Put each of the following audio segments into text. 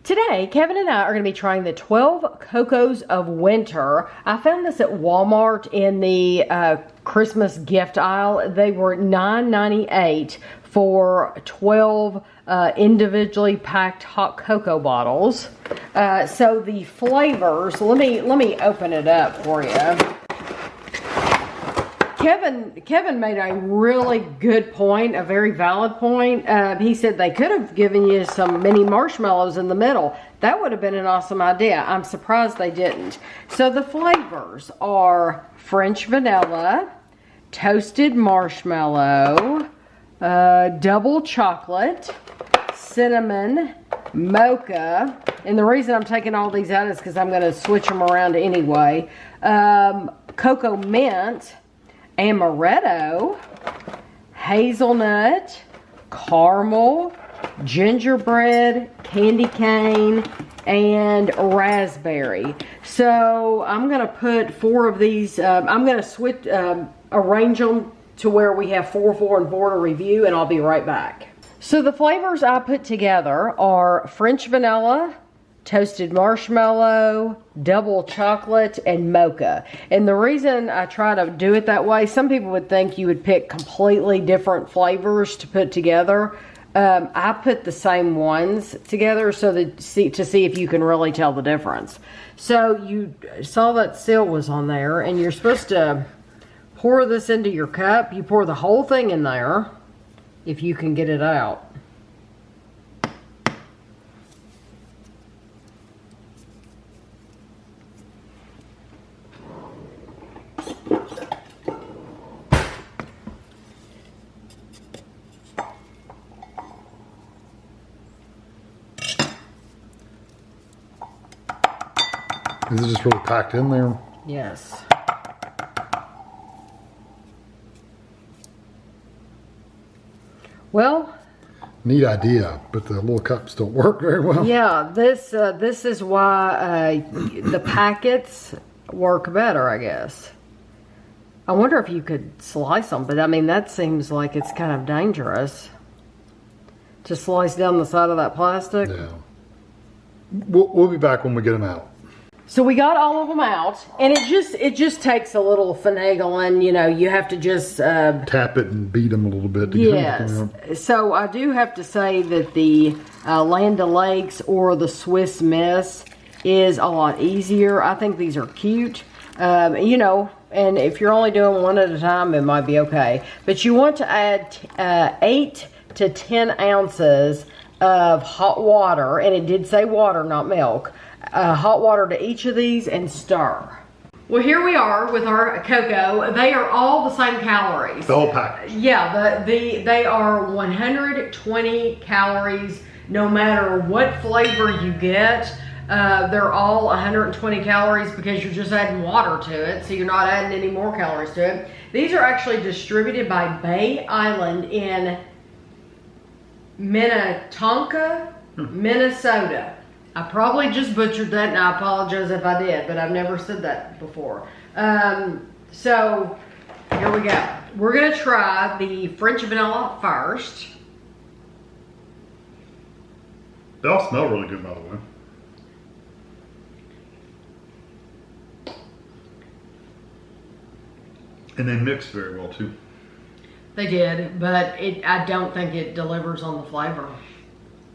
Today, Kevin and I are going to be trying the 12 Cocos of Winter. I found this at Walmart in the Christmas gift aisle. They were $9.98 for 12 individually packed hot cocoa bottles. So the flavors, let me open it up for you. Kevin made a really good point, a very valid point. He said they could have given you some mini marshmallows in the middle. That would have been an awesome idea. I'm surprised they didn't. So the flavors are French vanilla, toasted marshmallow, double chocolate, cinnamon, mocha, and the reason I'm taking all these out is because I'm going to switch them around anyway. Cocoa mint, Amaretto, Hazelnut, Caramel, Gingerbread, Candy Cane, and Raspberry. So I'm going to put 4 of these, I'm going to switch, arrange them to where we have 4, 4, and 4 to review, and I'll be right back. So the flavors I put together are French vanilla, toasted marshmallow, double chocolate, and mocha. And the reason I try to do it that way, some people would think you would pick completely different flavors to put together. I put the same ones together so that to see if you can really tell the difference. So you saw that seal was on there, and you're supposed to pour this into your cup. You pour the whole thing in there if you can get it out. Is it just really packed in there? Yes. Well, neat idea, but the little cups don't work very well. Yeah, this is why the packets work better, I guess. I wonder if you could slice them, but I mean, that seems like it's kind of dangerous to slice down the side of that plastic. Yeah. We'll be back when we get them out. So we got all of them out, and it just takes a little finagling. You know, you have to just tap it and beat them a little bit. To yes. Get them so I do have to say that the Land O'Lakes or the Swiss Miss is a lot easier. I think these are cute. You know, and if you're only doing one at a time, it might be okay. But you want to add 8 to 10 ounces of hot water, and it did say water, not milk. Hot water to each of these and stir. Well, here we are with our cocoa. They are all the same calories. The whole package. Yeah, they are 120 calories no matter what flavor you get. They're all 120 calories because you're just adding water to it, so you're not adding any more calories to it. These are actually distributed by Bay Island in Minnetonka, Minnesota. I probably just butchered that, and I apologize if I did, but I've never said that before. So here we go. We're gonna try the French vanilla first. They all smell really good, by the way. And they mix very well too. They did, but I don't think it delivers on the flavor.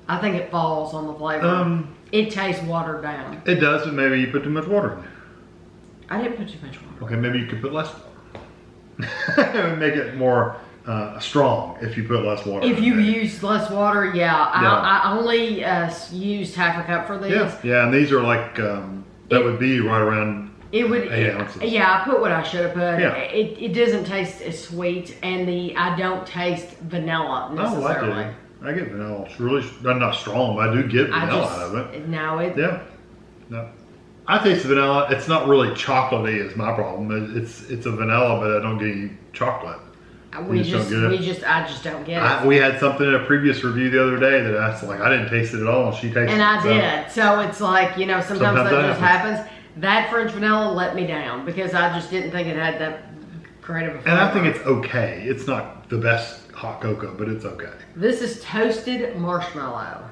I think it falls on the flavor. It tastes watered down. It does, but maybe you put too much water in there. I didn't put too much water. Okay, maybe you could put less water. It would make it more strong if you put less water. If you use less water, yeah. I only used half a cup for these. Yeah, and these are like, that would be right around 8 ounces. Yeah, I put what I should have put. Yeah. It doesn't taste as sweet, and I don't taste vanilla necessarily. Oh, I get vanilla. It's really not strong, but I do get vanilla out of it. Yeah. No. I taste the vanilla. It's not really chocolatey is my problem. It's a vanilla, but I don't get any chocolate. I just don't get it. We had something in a previous review the other day that I didn't taste it at all, and she tasted it. And I did. So it's like, you know, sometimes that just happens. That French vanilla let me down because I just didn't think it had that great of a flavor. And I think it's okay. It's not the best hot cocoa, but it's okay. This is toasted marshmallow.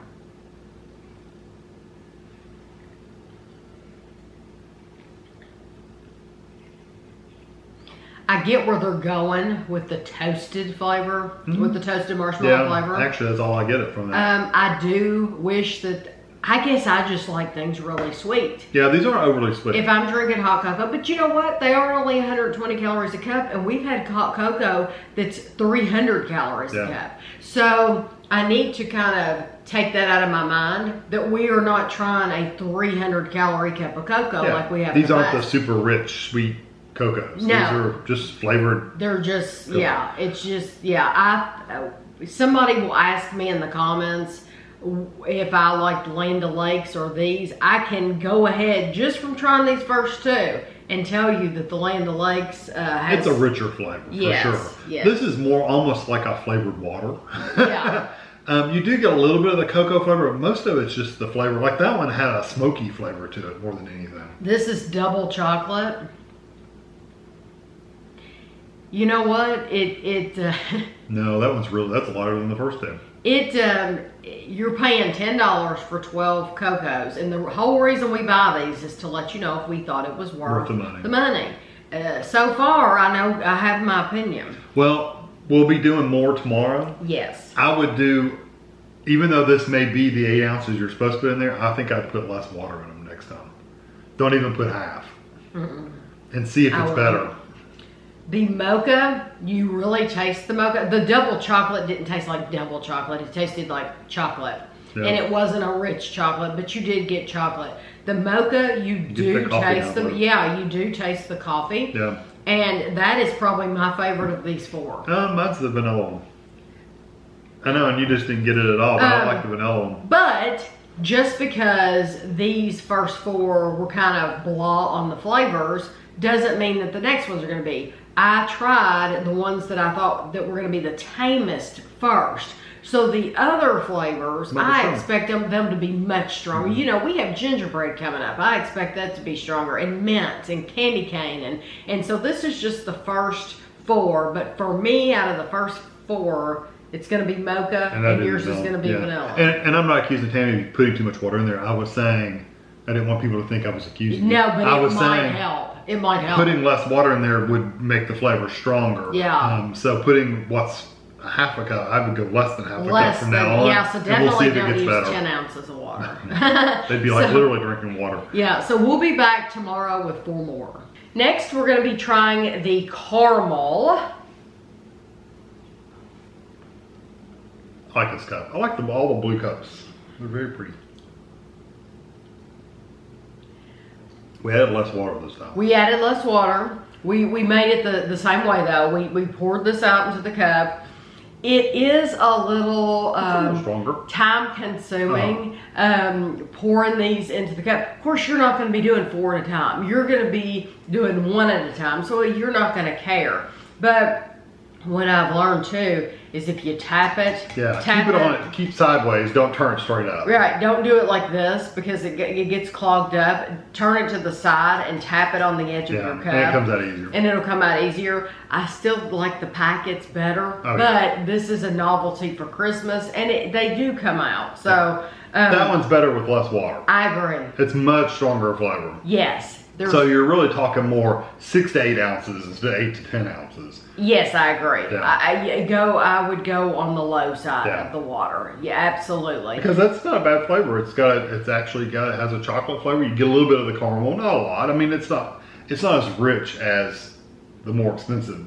I get where they're going with the toasted flavor, with the toasted marshmallow flavor. Actually, that's all I get it from that. I do wish that, I guess I just like things really sweet. Yeah, these aren't overly sweet. If I'm drinking hot cocoa, but you know what? They are only 120 calories a cup, and we've had hot cocoa that's 300 calories a cup. So I need to kind of take that out of my mind, that we are not trying a 300 calorie cup of cocoa like we have. These aren't the super rich, sweet cocos. No. These are just flavored. They're just, cocoa. it's just, somebody will ask me in the comments if I like Land O'Lakes or these. I can go ahead just from trying these first two and tell you that the Land O'Lakes has... It's a richer flavor, for sure. Yes. This is more almost like a flavored water. Yeah. You do get a little bit of the cocoa flavor, but most of it's just the flavor. Like that one had a smoky flavor to it more than anything. This is double chocolate. You know what? No, that one's really, that's lighter than the first two. You're paying $10 for 12 cocos, and the whole reason we buy these is to let you know if we thought it was worth the money. So far, I know I have my opinion. Well, we'll be doing more tomorrow. Yes. I would do, even though this may be the 8 ounces you're supposed to put in there, I think I'd put less water in them next time. Don't even put half. And see if it's better. The mocha, you really taste the mocha. The double chocolate didn't taste like double chocolate. It tasted like chocolate. Yeah. And it wasn't a rich chocolate, but you did get chocolate. The mocha, you do taste the, you do taste the coffee. Yeah. And that is probably my favorite of these four. Mine's the vanilla one. I know, and you just didn't get it at all, but I like the vanilla one. But just because these first four were kind of blah on the flavors doesn't mean that the next ones are going to be. I tried the ones that I thought that were going to be the tamest first. So the other flavors, I expect them to be much stronger. You know, we have gingerbread coming up. I expect that to be stronger, and mint and candy cane. And so this is just the first four. But for me, out of the first four, it's going to be mocha, and yours is going to be vanilla. And I'm not accusing Tammy of putting too much water in there. I was saying, I didn't want people to think I was accusing you. No, but it might help. It might help. Putting less water in there would make the flavor stronger. Yeah. So putting what's a half a cup, I would go less than half a cup from now on. Yeah, so definitely don't use 10 ounces of water. They'd be like literally drinking water. Yeah, so we'll be back tomorrow with 4 more. Next, we're going to be trying the caramel. I like this cup. I like all the blue cups. They're very pretty. We added less water this time. We added less water. We made it the same way though. We poured this out into the cup. It is a little stronger, time consuming pouring these into the cup. Of course, you're not going to be doing 4 at a time. You're going to be doing 1 at a time, so you're not going to care. But what I've learned too is if you tap it, keep it on it, keep sideways, don't turn it straight up. Right, don't do it like this because it gets clogged up. Turn it to the side and tap it on the edge of your cup. And it comes out easier. And it'll come out easier. I still like the packets better, but this is a novelty for Christmas, and they do come out. So that one's better with less water. I agree. It's much stronger flavor. Yes. So you're really talking more 6 to 8 ounces instead of 8 to 10 ounces. Yes, I agree. Yeah. I would go on the low side of the water. Yeah, absolutely. Because that's not a bad flavor. It has a chocolate flavor. You get a little bit of the caramel, not a lot. I mean, it's not as rich as the more expensive.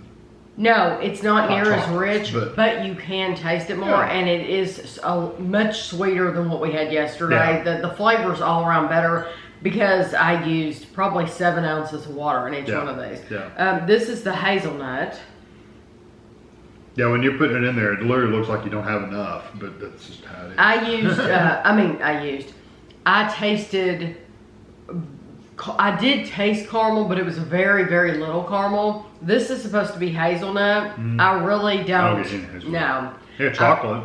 No, it's not near as rich, but you can taste it more, and it is much sweeter than what we had yesterday. Yeah. The flavor's all around better. Because I used probably 7 ounces of water in each one of these. Yeah. This is the hazelnut. Yeah, when you're putting it in there, it literally looks like you don't have enough, but that's just how it is. I did taste caramel, but it was very, very little caramel. This is supposed to be hazelnut. I really don't. No. Yeah, chocolate.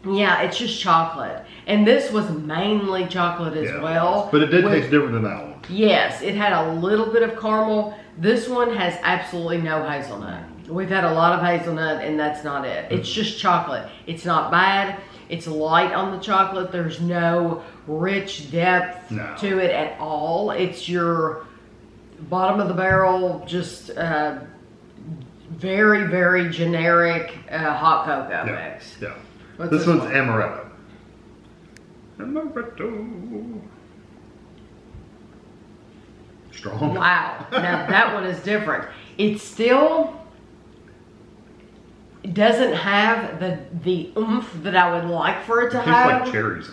Yeah, it's just chocolate. And this was mainly chocolate as well. But it did taste different than that one. Yes, it had a little bit of caramel. This one has absolutely no hazelnut. We've had a lot of hazelnut, and that's not it. It's just chocolate. It's not bad. It's light on the chocolate. There's no rich depth to it at all. It's your bottom of the barrel, just very, very generic hot cocoa mix. Yeah. What's this one's one? Amaretto. Amaretto. Strong. Wow. Now that one is different. It still doesn't have the oomph that I would like for it to It have. tastes like cherries.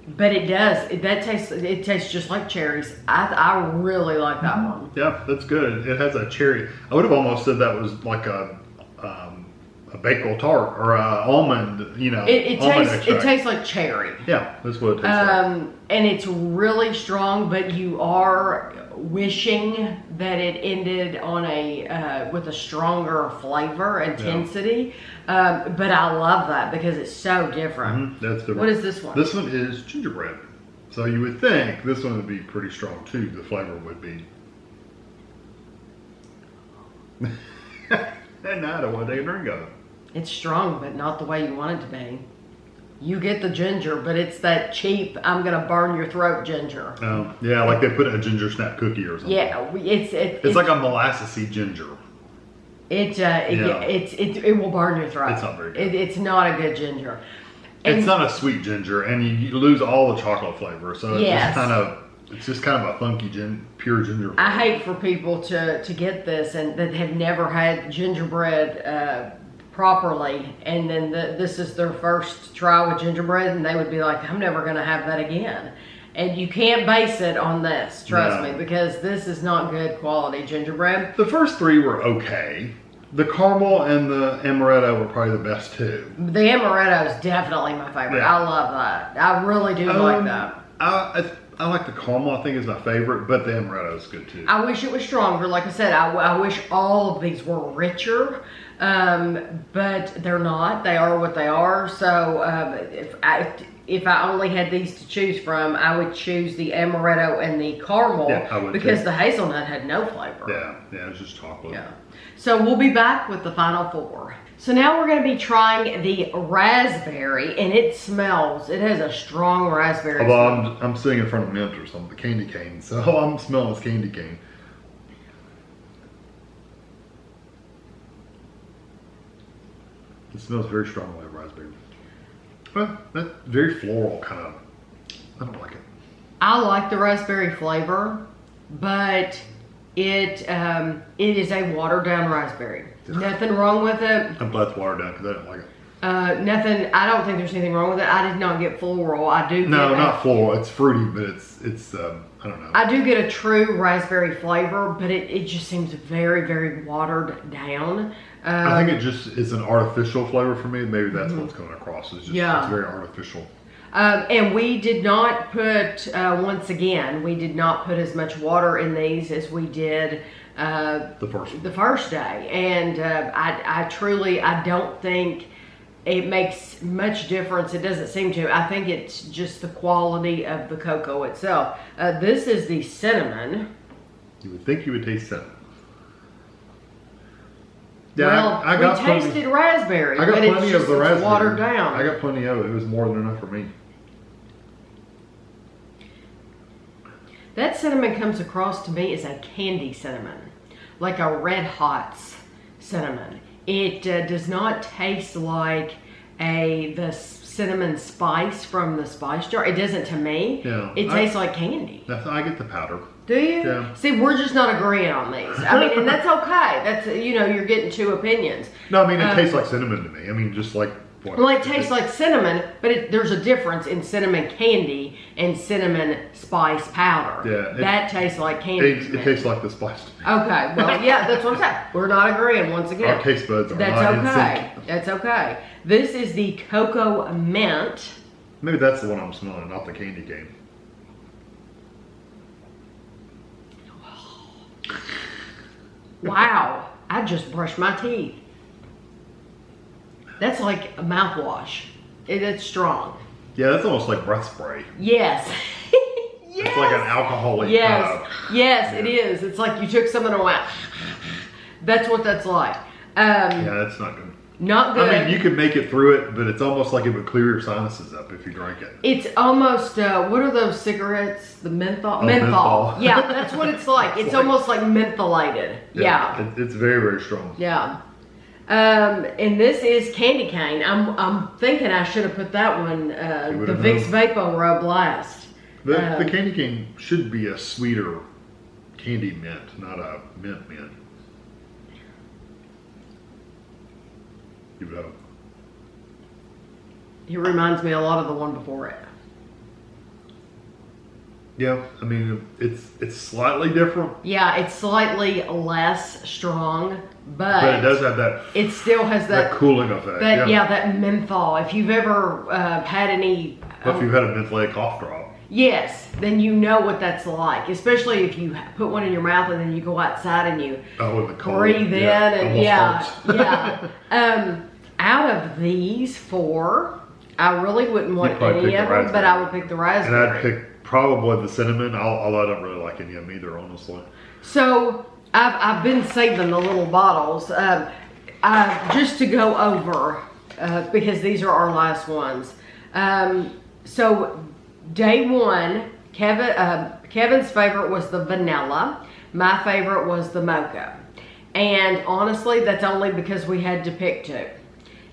But it does. It tastes just like cherries. I really like that one. Yeah, that's good. It has a cherry. I would have almost said that was like a bagel tart or a almond. You know, It almond tastes. extract. It tastes like cherry. Yeah, that's what it tastes like. And it's really strong, but you are wishing that it ended on a with a stronger flavor intensity. But I love that because it's so different. That's different. What is this one? This one is gingerbread. So you would think this one would be pretty strong too. The flavor would be. And I don't want to take a drink of it. It's strong, but not the way you want it to be. You get the ginger, but it's that cheap, I'm going to burn your throat ginger. Yeah, like they put a ginger snap cookie or something. Yeah, it's like a molassesy ginger. It will burn your throat. It's not very good. It's not a good ginger. And it's not a sweet ginger, and you lose all the chocolate flavor. So it's just kind of a funky pure ginger flavor. I hate for people to get this and that have never had gingerbread properly, and then this is their first try with gingerbread, and they would be like, I'm never going to have that again. And you can't base it on this, trust me, because this is not good quality gingerbread. The first three were okay. The caramel and the amaretto were probably the best too. The amaretto is definitely my favorite. Yeah. I love that. I really do like that. I like the caramel, I think is my favorite, but the amaretto is good too. I wish it was stronger. Like I said, I wish all of these were richer, but they're not. They are what they are. So if I only had these to choose from, I would choose the amaretto and the caramel because the hazelnut had no flavor. Yeah, it's just chocolate. Yeah. So we'll be back with the final four. So now we're going to be trying the raspberry, and it has a strong raspberry smell. Although I'm sitting in front of mint or something, the candy cane, so I'm smelling this candy cane. It smells very strongly like raspberry. Well, that's very floral kind of. I don't like it. I like the raspberry flavor, but it is a watered down raspberry. Nothing wrong with it. I'm glad it's watered down because I don't like it. Nothing. I don't think there's anything wrong with it. I did not get floral. Not floral. It's fruity, but it's I don't know. I do get a true raspberry flavor, but it just seems very, very watered down. I think it just is an artificial flavor for me. Maybe that's what's coming across. It's just it's very artificial. And we did not put, once again, we did not put as much water in these as we did the first day. And I don't think it makes much difference. It doesn't seem to. I think it's just the quality of the cocoa itself. This is the cinnamon. You would think you would taste cinnamon. Yeah, well, we tasted raspberry. I got plenty of the raspberry. Watered down. I got plenty of it. It was more than enough for me. That cinnamon comes across to me as a candy cinnamon, like a Red Hots cinnamon. It does not taste like the cinnamon spice from the spice jar. It doesn't to me. Yeah, it tastes like candy. I get the powder. Do you? Yeah. See, we're just not agreeing on these. I mean, and that's okay. That's, you're getting two opinions. No, I mean, it tastes like cinnamon to me. I mean, just like what? Well, it tastes like cinnamon, but there's a difference in cinnamon candy and cinnamon spice powder. Yeah. That tastes like candy. It tastes like the spice to me. Okay, well, yeah, that's what I'm saying. We're not agreeing once again. Our taste buds are not in sync. That's okay. This is the cocoa mint. Maybe that's the one I'm smelling, not the candy cane. Wow, I just brushed my teeth. That's like a mouthwash. It's strong. Yeah, that's almost like breath spray. Yes. Yes. It's like an alcoholic. Yes, it is. It's like you took something and went. That's what that's like. Yeah, that's not good. Not good. I mean, you could make it through it, but it's almost like it would clear your sinuses up if you drank it. It's almost, what are those cigarettes? The menthol? Oh, menthol. Yeah, that's what it's like. It's almost like mentholated. Yeah. It's very, very strong. Yeah. And this is candy cane. I'm thinking I should have put that one, the Vicks Vapo Rub last. The candy cane should be a sweeter candy mint, not a mint. Give it up. It reminds me a lot of the one before it. Yeah, I mean, it's slightly different. Yeah, it's slightly less strong, but it does have that. It still has that cooling effect. That menthol. If you've ever had any, if you've had a mentholated cough drop. Yes, then you know what that's like. Especially if you put one in your mouth and then you go outside and you breathe in and out of these four, I really wouldn't want any of them, but I would pick the raspberry. And I'd pick probably the cinnamon, although I don't really like any of them either, honestly. So I've been saving the little bottles just to go over because these are our last ones. So day one, Kevin's favorite was the vanilla. My favorite was the mocha. And honestly, that's only because we had to pick two.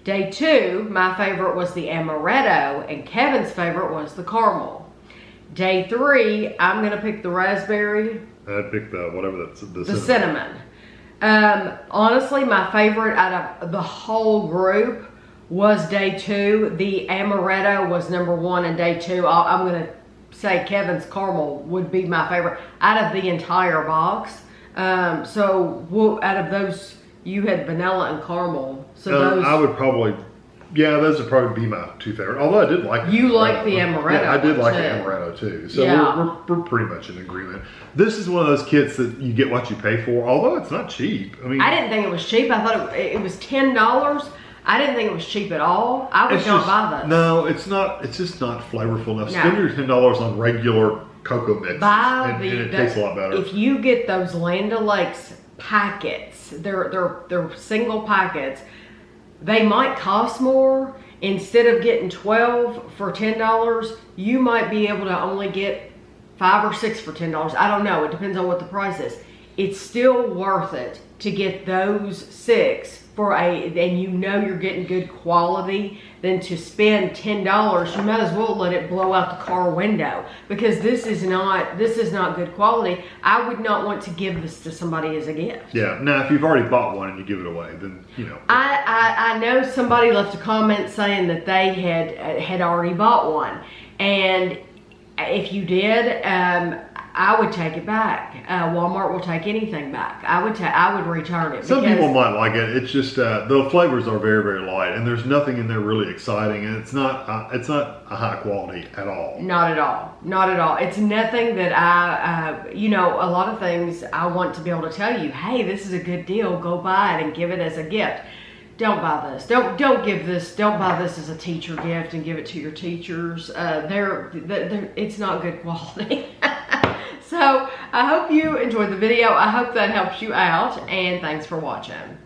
Day two, my favorite was the amaretto, and Kevin's favorite was the caramel. Day three, I'm gonna pick the raspberry. I'd pick the cinnamon. Honestly, my favorite out of the whole group was day two. The amaretto was number one in day two. I'm gonna say Kevin's caramel would be my favorite out of the entire box. So out of those, you had vanilla and caramel. So those, I would probably, those would probably be my two favorite. Although I did like you like the amaretto. Yeah, I did like the amaretto too. So we're pretty much in agreement. This is one of those kits that you get what you pay for. Although it's not cheap. I mean, I didn't think it was cheap. I thought it was $10. I didn't think it was cheap at all. I would not buy this. No, it's not. It's just not flavorful enough. Spend your $10 on regular cocoa mix, and it tastes a lot better. If you get those Land O'Lakes packets, they're single packets. They might cost more. Instead of getting 12 for $10, you might be able to only get 5 or 6 for $10. I don't know. It depends on what the price is. It's still worth it to get those 6 for and you know you're getting good quality, than to spend $10. You might as well let it blow out the car window, because this is not good quality. I would not want to give this to somebody as a gift. Yeah. Now, if you've already bought one and you give it away, then you know. I know somebody left a comment saying that they had already bought one, and if you did, I would take it back. Walmart will take anything back. I would return it. Some people might like it. It's just the flavors are very, very light, and there's nothing in there really exciting, and it's not a high quality at all. Not at all. Not at all. It's nothing that a lot of things I want to be able to tell you, hey, this is a good deal. Go buy it and give it as a gift. Don't buy this. Don't buy this as a teacher gift and give it to your teachers. It's not good quality. So I hope you enjoyed the video. I hope that helps you out, and thanks for watching.